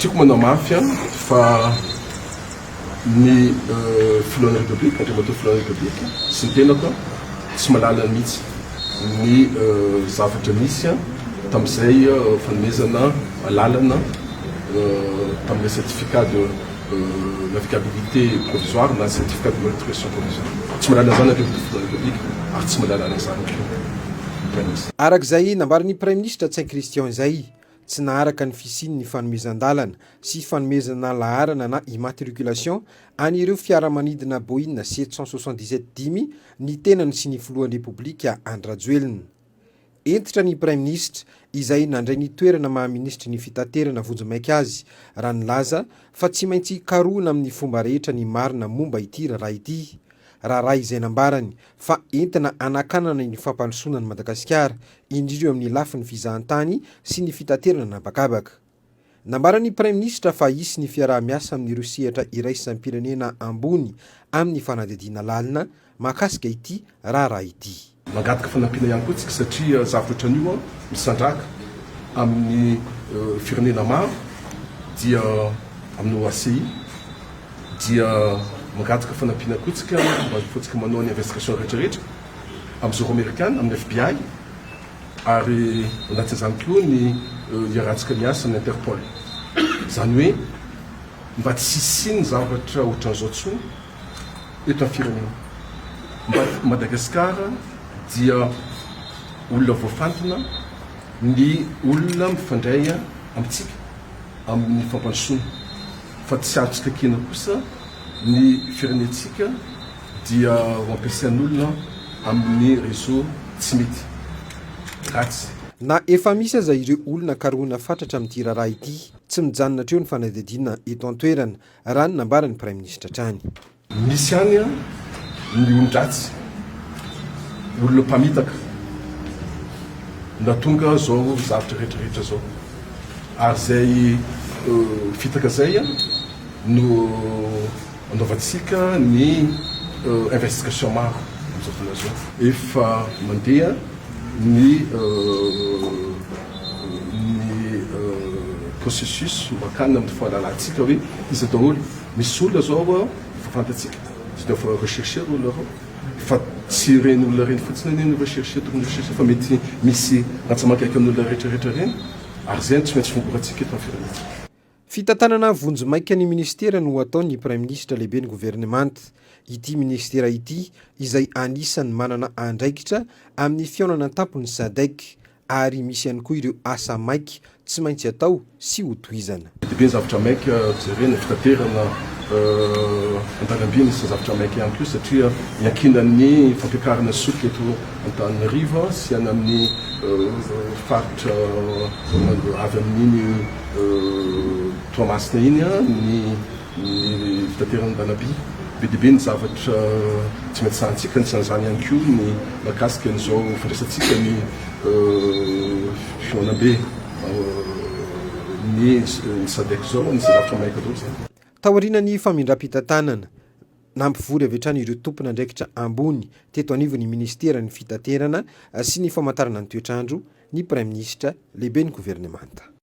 tiako manao mafy fa ny filohan'ny republique andriamatoa filohan'ny republique sy ny tenako tsy malala mihitsy ny zavatra misy tamin'izay fanomezana lalana tamin'ilay certificat de navigabilité provisoire na certificat de motorisation provisoire tsy malala zany andriamatoa filohan'ny republique ary tsy malala zany arak'izay nambariny Premier ministre Tsain Christian izay tsy naharaka ny fisiny ny fanomezan-dalana sy fanomezana laharana na immatriculation an'ireo fiaramanidina Boeing 777 ny tenany sy ny filohan'ny repoblika Andry Rajoelina. Entitra ny Premier ministre izay nandray ny toerana maha-ministry ny fitaterana vonjimaiky azy raha nilaza fa tsy maintsy karoana amin'ny fomba rehetra ny marina momba ity raharaha ity. Raha izay nambarany fa entina anakanana ny fampandrosoana ny Madagasikara indrindra amin'ny lafiny fizahan-tany sy ny fitaterana nabakabaka. Nambarany Premier ministre fa hisy ny fiaraha-miasa amin'ireo sehatra iraisam-pirenena ambony amin'ny fanadihadiana lalina mahakasika ity raharaha ity. Mangataka fanampina ihany koa tsika satria zavatra an'io misandraka amin'ny firenena maro dia amin'ny OACI dia mangataka fanampina kotsika mba fotsika manao ny investigation rehetrarehetra amin'ny zoro amerikana amin'ny FBI ary anatin'izany koa ny iarahantsika miasa ny Interpol. Zany hoe mba tsy hisiny zavatra ohatran'izao tsony eto amin'ny firenena. Madagasikara dia olona voafantona ny olona mifandray amintsika amin'ny fampandrosoana fa tsy azotsika kena kosa ny firenentsika dia mampiasan'olona amin'ny réseau tsy mety ratsy. Na efa misy aza ireo olona karohana fatratra amin'ity raharaha ity tsy mijanona treo ny fanadihadiana eto an-toerana raha ny nambarany Premier ministre trany. Misy any ny olon-dratsy olona mpamitaka na tonga zao zavatra rehetrarehetra zao ary zay fitaka zay no anaovantsika ny investigation maro amin'izao fotoana zao efa mandeha ny processus makana amin'ny fahalalantsika hoe izy daholo misy olona zao fafantatsika izy dea rechercher olona reo fa tsy reny olona reny fotsiny ny rechercher tokony rechercher fa mety misy ratsamakaiky amin'olona rehetrarehetra reny ary zay tsy maintsy fomboratsika eto amin'ny firenena. Fitantanana vonjimaiky ny ministera no ataon'ny Premier ministre lehibe ny gouvernemanta. Ity ministera ity izay anisany manana andraikitra amin'ny fiaonana tampony SADC ary misy ihany koa ireo asa maiky tsy maintsy atao sy ho tohizana. Be zavatra maiky jerena fitaterana an-dalamby misy zavatra maiky ihany koa satria miankinan'ny fampiakarana soky eto Antananarivo sy any amin'ny faritra avy amin'iny Toamasina iny ny fitaterana an-dalamby be dia be ny zavatra tsy maintsy sahantsika ny san'izany ihany koa ny mahakasika an'izao fandraisantsika ny fionambe ny SADC zao nisy zavatra maika loatra zany. Taorianany famindram-pitantanana nampivory avy hatrany ireo tompona andraikitra ambony teto anivon'ny ministera ny fitaterana sy ny famantarana ny toetrandro ny Premier ministre lehibe ny gouvernemanta.